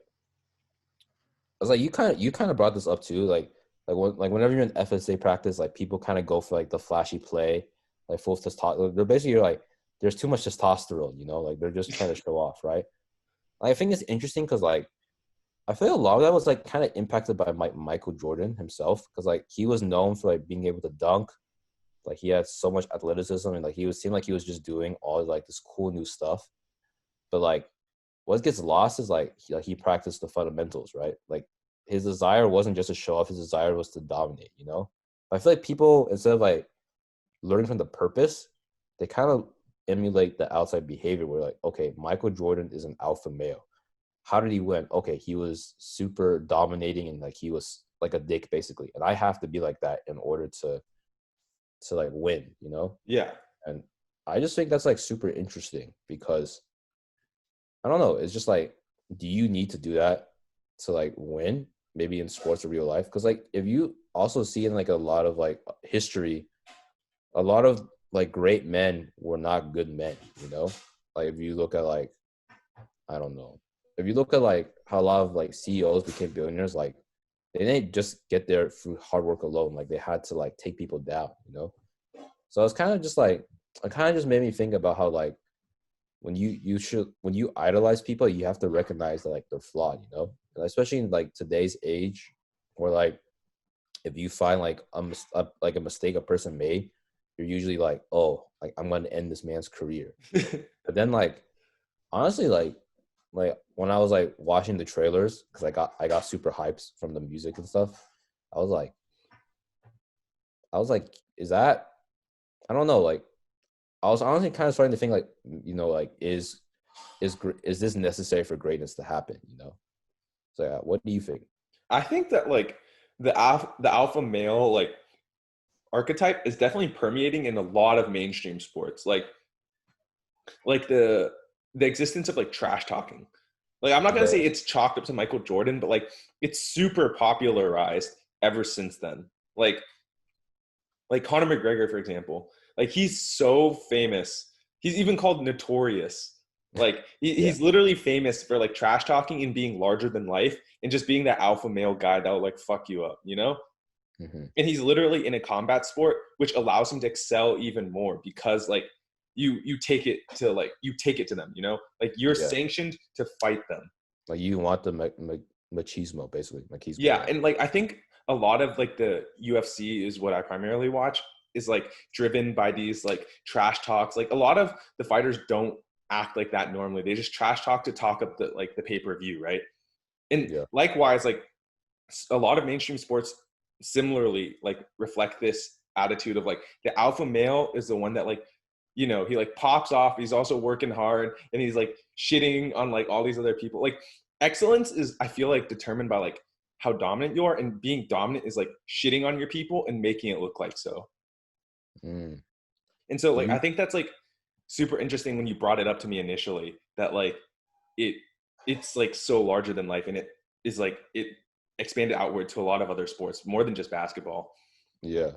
was like you kind of brought this up too, like whenever you're in FSA practice, like people kind of go for like the flashy play, like full testosterone. They're basically like there's too much testosterone, you know, like they're just trying to show off, right? I think it's interesting because like I feel like a lot of that was like kind of impacted by Michael Jordan himself, because like he was known for like being able to dunk, like he had so much athleticism, and like he was seemed like he was just doing all like this cool new stuff. But like what gets lost is like he practiced the fundamentals, right? Like his desire wasn't just to show off; his desire was to dominate. You know, I feel like people, instead of like learning from the purpose, they kind of emulate the outside behavior. Where like, okay, Michael Jordan is an alpha male. How did he win? Okay, he was super dominating, and like he was like a dick basically. And I have to be like that in order to like win. You know? Yeah. And I just think that's like super interesting because I don't know. It's just like, do you need to do that to like win? Maybe in sports or real life, because like if you also see in like a lot of like history, a lot of like great men were not good men. You know, like if you look at like I don't know, if you look at like how a lot of like CEOs became billionaires, like they didn't just get there through hard work alone. Like they had to like take people down. You know, so it's kind of just like it kind of just made me think about how like when you idolize people, you have to recognize that like they're flawed, you know, and especially in like today's age, where like if you find like like a mistake a person made, you're usually like, oh, like I'm going to end this man's career. But then like honestly, like when I was like watching the trailers, because I got super hyped from the music and stuff, I was like, is that, I don't know, like I was honestly kind of starting to think like, you know, like is this necessary for greatness to happen? You know, so yeah, what do you think? I think that like the alpha male like archetype is definitely permeating in a lot of mainstream sports. Like the existence of like trash talking. Like I'm not gonna Yeah, say it's chalked up to Michael Jordan, but like it's super popularized ever since then. Like Conor McGregor, for example, like he's so famous. He's even called notorious. Like yeah, he's literally famous for like trash talking and being larger than life and just being that alpha male guy that will like fuck you up, you know? hmm, And he's literally in a combat sport, which allows him to excel even more because like you take it to them, you know? Like you're yeah. sanctioned to fight them. Like you want the machismo, basically machismo. Yeah, Yeah, and like I think a lot of like the UFC is what I primarily watch is like driven by these like trash talks. Like a lot of the fighters don't act like that normally. They just trash talk to talk up the like the pay-per-view, right? And yeah, likewise, like a lot of mainstream sports similarly like reflect this attitude of like the alpha male is the one that like you know he like pops off, he's also working hard and he's like shitting on like all these other people. Like excellence is I feel like determined by like how dominant you are, and being dominant is like shitting on your people and making it look like so. mm. And so Do like I you? think that's like super interesting when you brought it up to me initially that like it it's like so larger than life, and it is like it expanded outward to a lot of other sports more than just basketball. Yeah,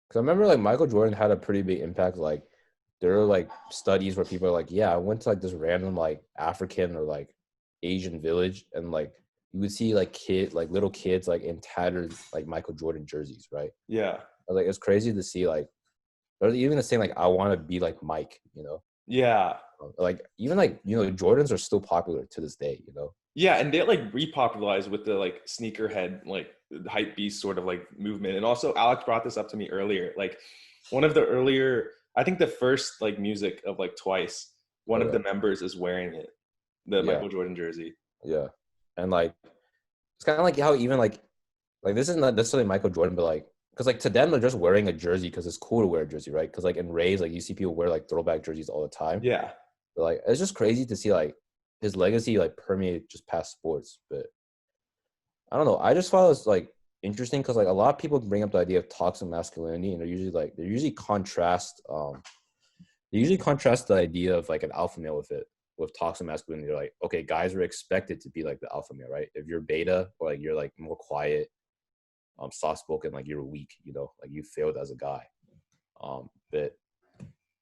because I remember like Michael Jordan had a pretty big impact. Like there are like studies where people are like, yeah, I went to like this random like African or like Asian village, and like you would see like little kids like in tattered like Michael Jordan jerseys, right? Yeah. Like it's crazy to see like or even the saying like I want to be like Mike, you know. Yeah. Like even like you know Jordans are still popular to this day, you know. Yeah, and they like repopularized with the like sneakerhead like hype beast sort of like movement. And also Alex brought this up to me earlier. Like one of the earlier, I think the first like music of like Twice, one Oh of yeah, the members is wearing it, the yeah, Michael Jordan jersey. yeah, and like it's kind of like how even like this is not necessarily Michael Jordan, but like because like to them they're just wearing a jersey because it's cool to wear a jersey, right? Because like in Rays, like you see people wear like throwback jerseys all the time. Yeah. But like it's just crazy to see like his legacy like permeate just past sports. But I don't know. I just thought it was like interesting because like a lot of people bring up the idea of toxic masculinity, and they usually contrast the idea of like an alpha male with toxic masculinity. They're like, okay, guys are expected to be like the alpha male, right? If you're beta or like you're like more quiet, soft spoken, like you're weak, you know, like you failed as a guy. But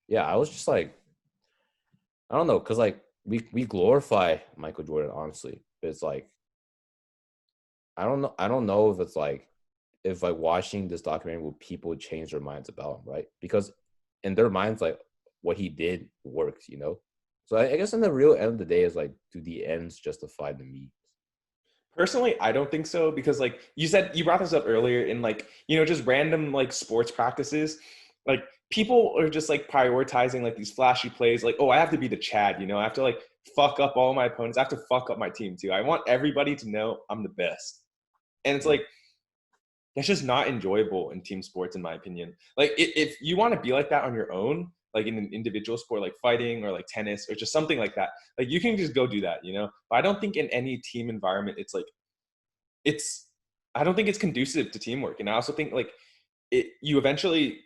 yeah, I was just like, I don't know, because like we glorify Michael Jordan, honestly. But it's like I don't know if it's like if like watching this documentary will people change their minds about him, right? Because in their minds, like what he did worked, you know. So I guess in the real end of the day is like, do the ends justify the means? Personally, I don't think so because like you said, you brought this up earlier in like, you know, just random like sports practices. Like people are just like prioritizing like these flashy plays. Like, oh, I have to be the Chad, you know, I have to like fuck up all my opponents. I have to fuck up my team too. I want everybody to know I'm the best. And it's Mm. like, that's just not enjoyable in team sports, in my opinion. Like if you want to be like that on your own, like in an individual sport, like fighting or like tennis or just something like that, like you can just go do that, you know. But I don't think in any team environment, it's like it's. I don't think it's conducive to teamwork, and I also think like you eventually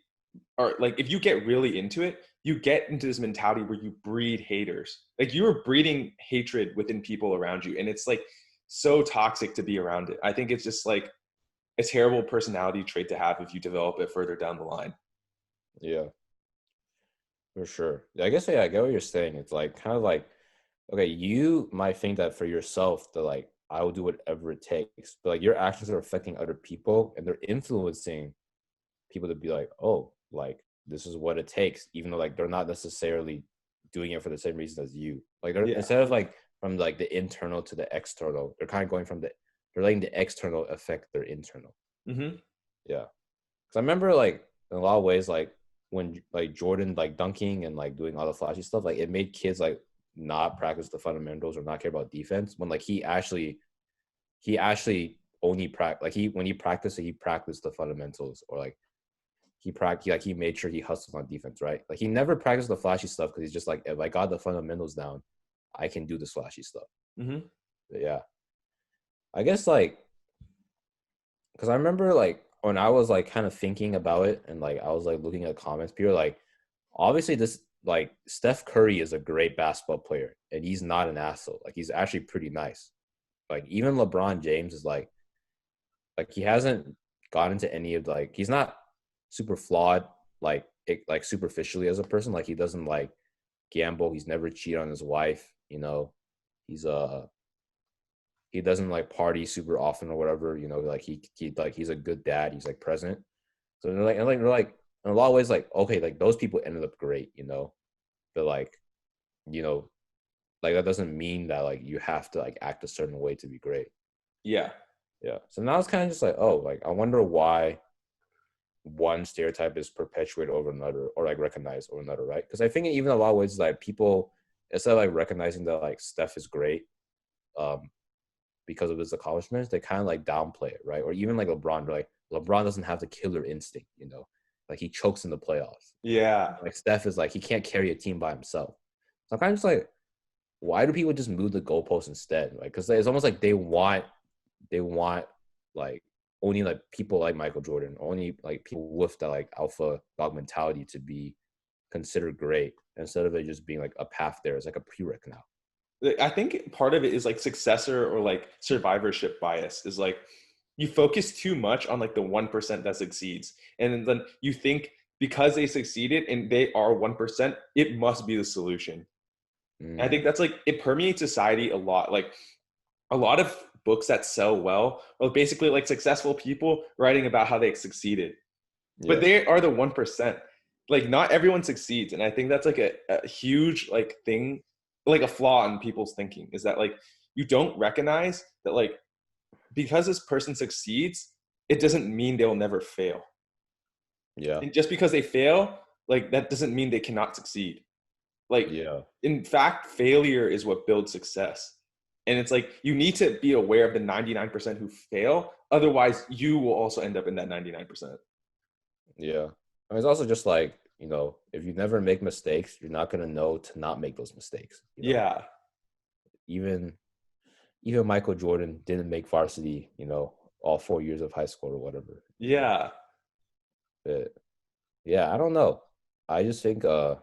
are like if you get really into it, you get into this mentality where you breed haters. Like you are breeding hatred within people around you, and it's like so toxic to be around it. I think it's just like a terrible personality trait to have if you develop it further down the line. Yeah, for sure. I guess yeah, I get what you're saying. It's like kind of like okay, you might think that for yourself that like I will do whatever it takes, but like your actions are affecting other people and they're influencing people to be like, oh, like this is what it takes, even though like they're not necessarily doing it for the same reason as you. Like they're Yeah. instead of like from like the internal to the external, they're kind of going from they're letting the external affect their internal. Mm-hmm. Yeah. Cause I remember like in a lot of ways, like when like Jordan like dunking and like doing all the flashy stuff, like it made kids like not practice the fundamentals or not care about defense when like he actually only practice like he practiced the fundamentals or like he made sure he hustled on defense, right? Like he never practiced the flashy stuff because he's just like if I got the fundamentals down, I can do this flashy stuff. Mm-hmm. But yeah, I guess like because I remember like when I was like kind of thinking about it and like I was like looking at comments, people are like, obviously this like Steph Curry is a great basketball player and he's not an asshole. Like he's actually pretty nice. Like even LeBron James is like he hasn't gotten into any of like he's not super flawed like superficially as a person. Like he doesn't like gamble. He's never cheated on his wife. You know, he's he doesn't like party super often or whatever. You know, like he like he's a good dad. He's like present. So they're like in a lot of ways like okay like those people ended up great. You know, but like you know like that doesn't mean that like you have to like act a certain way to be great. Yeah. Yeah. So now it's kind of just like oh like I wonder why one stereotype is perpetuated over another or like recognized over another, right? Because I think even a lot of ways like people instead of like recognizing that like Steph is great um because of his accomplishments, they kind of like downplay it, right? Or even like LeBron, like LeBron doesn't have the killer instinct, you know, like he chokes in the playoffs. Yeah. Like Steph is like he can't carry a team by himself. So I'm kind of just like, why do people just move the goalposts instead? Like, because it's almost like they want like only like people like Michael Jordan, only like people with that like alpha dog mentality to be considered great instead of it just being like a path there. It's like a prereq now. I think part of it is like successor or like survivorship bias is like you focus too much on like the 1% that succeeds. And then you think because they succeeded and they are 1%, it must be the solution. And I think Mm, that's like it permeates society a lot. Like a lot of books that sell well are basically like successful people writing about how they succeeded. But yeah, they are the 1%. Like not everyone succeeds. And I think that's like a huge like thing, like a flaw in people's thinking is that like you don't recognize that like because this person succeeds, it doesn't mean they'll never fail. yeah, And just because they fail, like that doesn't mean they cannot succeed. Like yeah, in fact, failure is what builds success. And it's like, you need to be aware of the 99% who fail. Otherwise, you will also end up in that 99%. Yeah. I mean, it's also just like, if you never make mistakes, you're not going to know to not make those mistakes. Yeah. Even Michael Jordan didn't make varsity, all 4 years of high school or whatever. Yeah. But yeah, I don't know. I just think, I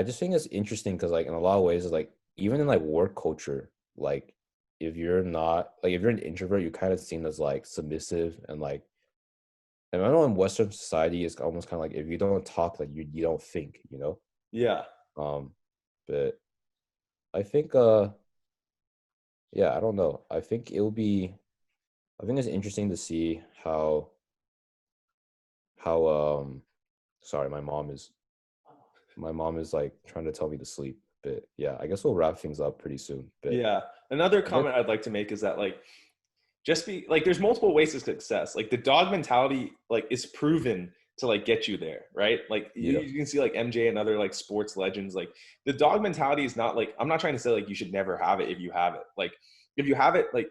just think it's interesting because, like, in a lot of ways, it's like, even in like work culture, like, if you're an introvert, you're kind of seen as like submissive and like, and I know in Western society, it's almost kind of like if you don't talk, like you don't think, Yeah. Um, but I think, yeah, I don't know. I think it's interesting to see how, sorry, my mom is like trying to tell me to sleep. But yeah, I guess we'll wrap things up pretty soon. But Yeah. Another I guess, comment I'd like to make is that, like, just be like, there's multiple ways to success. Like, the dog mentality, like, is proven to like get you there, right? Like, yeah, you can see like MJ and other like sports legends. Like, the dog mentality is not like, I'm not trying to say like you should never have it if you have it. Like, if you have it, like,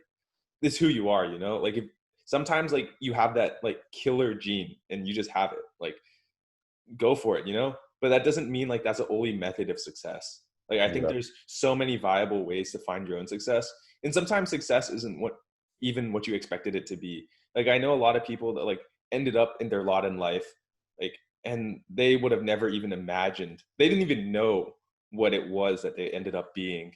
it's who you are, Like, if sometimes like you have that like killer gene and you just have it, like, go for it. But that doesn't mean like that's the only method of success. Like, I think yeah, there's so many viable ways to find your own success, and sometimes success isn't even what you expected it to be. Like, I know a lot of people that like ended up in their lot in life, like, and they would have never even imagined, they didn't even know what it was that they ended up being,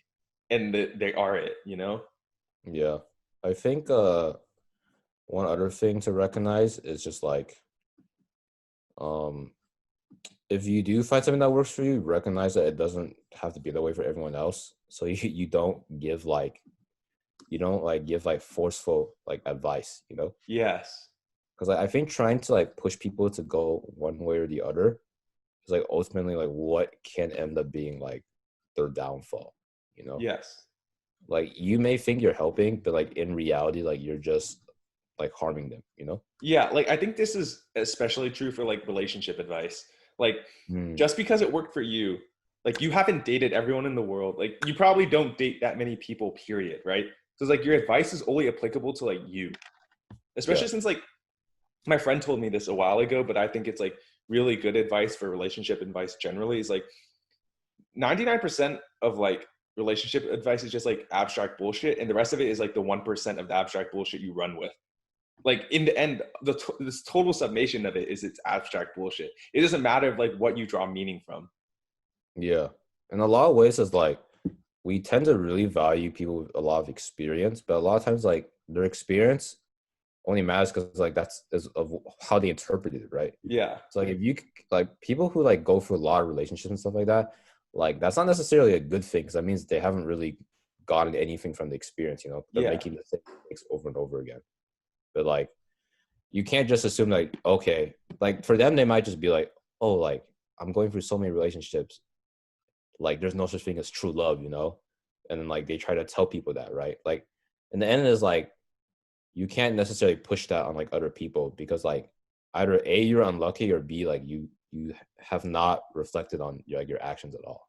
and that they are it. yeah. I think one other thing to recognize is just like, um if you do find something that works for you, recognize that it doesn't have to be that way for everyone else. So you don't give like give like forceful like advice, Yes. because I think trying to like push people to go one way or the other is like ultimately like what can end up being like their downfall. Yes. Like you may think you're helping, but like in reality, like you're just like harming them. Yeah, like, I think this is especially true for like relationship advice. Like, Mm, just because it worked for you, like, you haven't dated everyone in the world. Like, you probably don't date that many people, period, right? So it's like your advice is only applicable to like you. yeah, Especially since like my friend told me this a while ago, but I think it's like really good advice for relationship advice generally, is like 99% of like relationship advice is just like abstract bullshit, and the rest of it is like the 1% of the abstract bullshit you run with. Like, in the end, this total summation of it is it's abstract bullshit. It doesn't matter like what you draw meaning from. yeah. In a lot of ways, it's like we tend to really value people with a lot of experience, but a lot of times, like their experience only matters because like that's is of how they interpreted it, right? Yeah. So like if you like people who like go through a lot of relationships and stuff like that, like that's not necessarily a good thing because that means they haven't really gotten anything from the experience. They're Yeah. making the same mistakes over and over again. But like you can't just assume like okay, like for them they might just be like, oh, like I'm going through so many relationships, like there's no such thing as true love. And then like they try to tell people that, right? Like in the end is like you can't necessarily push that on like other people because like either A, you're unlucky, or B, like you have not reflected on like your actions at all.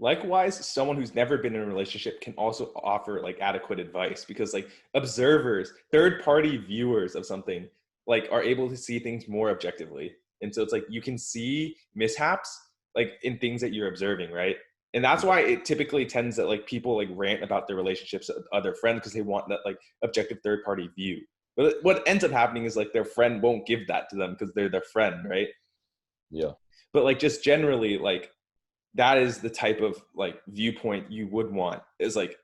Likewise, someone who's never been in a relationship can also offer like adequate advice, because like observers, third party viewers of something, like, are able to see things more objectively. And so it's like you can see mishaps like in things that you're observing, right? And that's why it typically tends that like people like rant about their relationships with other friends, because they want that like objective third party view. But what ends up happening is like their friend won't give that to them because they're their friend, right? Yeah, But like, just generally, like, that is the type of like viewpoint you would want, is like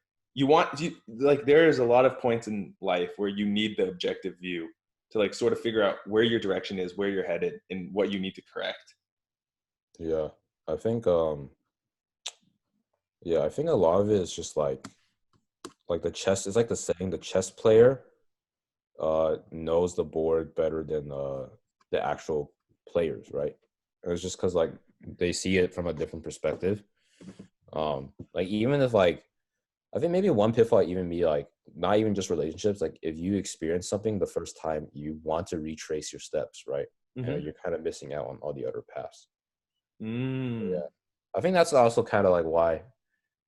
like, there is a lot of points in life where you need the objective view to like sort of figure out where your direction is, where you're headed, and what you need to correct. yeah. I think yeah, I think a lot of it is just like the chess. It's like the saying, the chess player knows the board better than the actual players, right? And it's just because like they see it from a different perspective. Like even if like I think maybe one pitfall even be like not even just relationships. Like if you experience something the first time, you want to retrace your steps, right? And Mm-hmm. you're kind of missing out on all the other paths. Mm. Yeah, I think that's also kind of like why.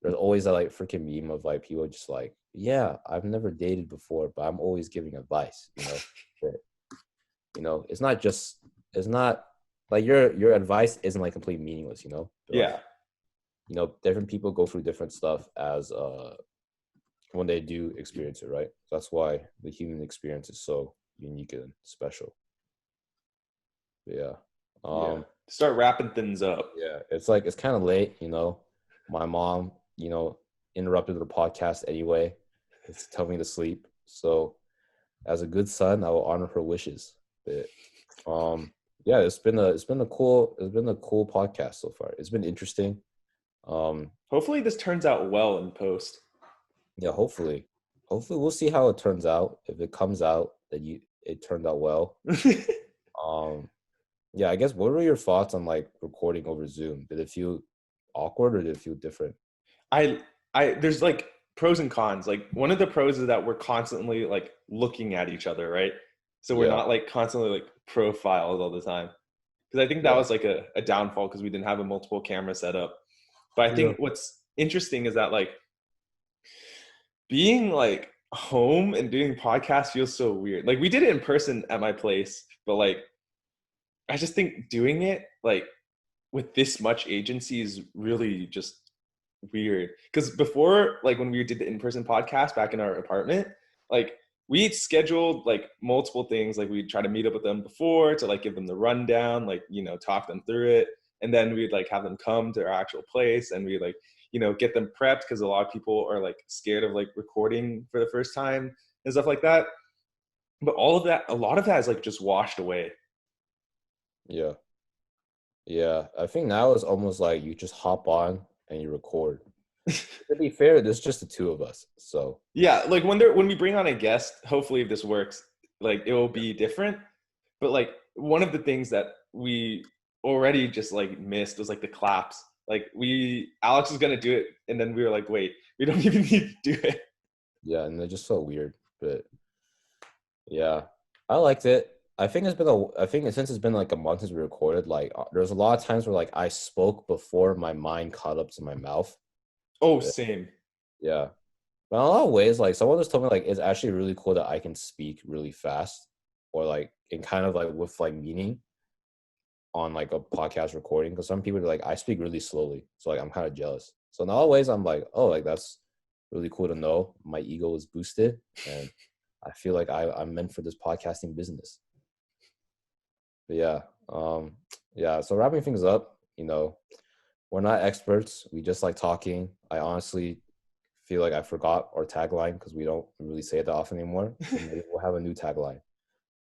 there's always that like freaking meme of like people just like, yeah, I've never dated before, but I'm always giving advice, you know. But, you know, it's not like your advice isn't like completely meaningless, you know. But, like, Yeah. you know, different people go through different stuff as when they do experience it, right? That's why the human experience is so unique and special. But yeah. Yeah. Start wrapping things up. Yeah, it's like it's kind of late, you know. My mom, you know, interrupted the podcast anyway. It's telling me to sleep. So, as a good son, I will honor her wishes. But, yeah, it's been a cool podcast so far. It's been interesting. Hopefully this turns out well in post. Yeah, hopefully we'll see how it turns out. If it comes out that it turned out well. Yeah, I guess what were your thoughts on like recording over Zoom? Did it feel awkward or did it feel different? I there's like pros and cons. Like one of the pros is that we're constantly like looking at each other, right? So we're Yeah, not like constantly like profiled all the time. Because I think that yeah, was like a downfall because we didn't have a multiple camera setup. But I yeah, think what's interesting is that like being like home and doing podcasts feels so weird. Like we did it in person at my place, but like I just think doing it like with this much agency is really just weird. Because before, like when we did the in-person podcast back in our apartment, like we scheduled like multiple things. Like we'd try to meet up with them before to like give them the rundown, like, you know, talk them through it. And then we'd like have them come to our actual place and we like, you know, get them prepped because a lot of people are like scared of like recording for the first time and stuff like that. But all of that, a lot of that is like just washed away. yeah, yeah. I think now it's almost like you just hop on and you record. To be fair, there's just the two of us, so Yeah, like when we bring on a guest, hopefully if this works, like it will be different. But like one of the things that we already just like missed was like the claps. Like Alex was gonna do it, and then we were like, wait, we don't even need to do it. yeah, and it just felt weird. But yeah, I liked it. I think since it's been like a month since we recorded, like there's a lot of times where like I spoke before my mind caught up to my mouth. Oh, But, same. yeah. But in a lot of ways, like someone just told me like it's actually really cool that I can speak really fast or like in kind of like with like meaning on like a podcast recording. Because some people are like I speak really slowly. So like I'm kind of jealous. So in a lot of ways I'm like, oh, like that's really cool to know. My ego is boosted and I feel like I'm meant for this podcasting business. But yeah. Yeah. So wrapping things up, you know, we're not experts. We just like talking. I honestly feel like I forgot our tagline because we don't really say it that often anymore. So maybe we'll have a new tagline.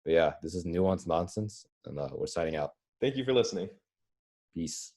But yeah, this is Nuanced Nonsense, and we're signing out. Thank you for listening. Peace.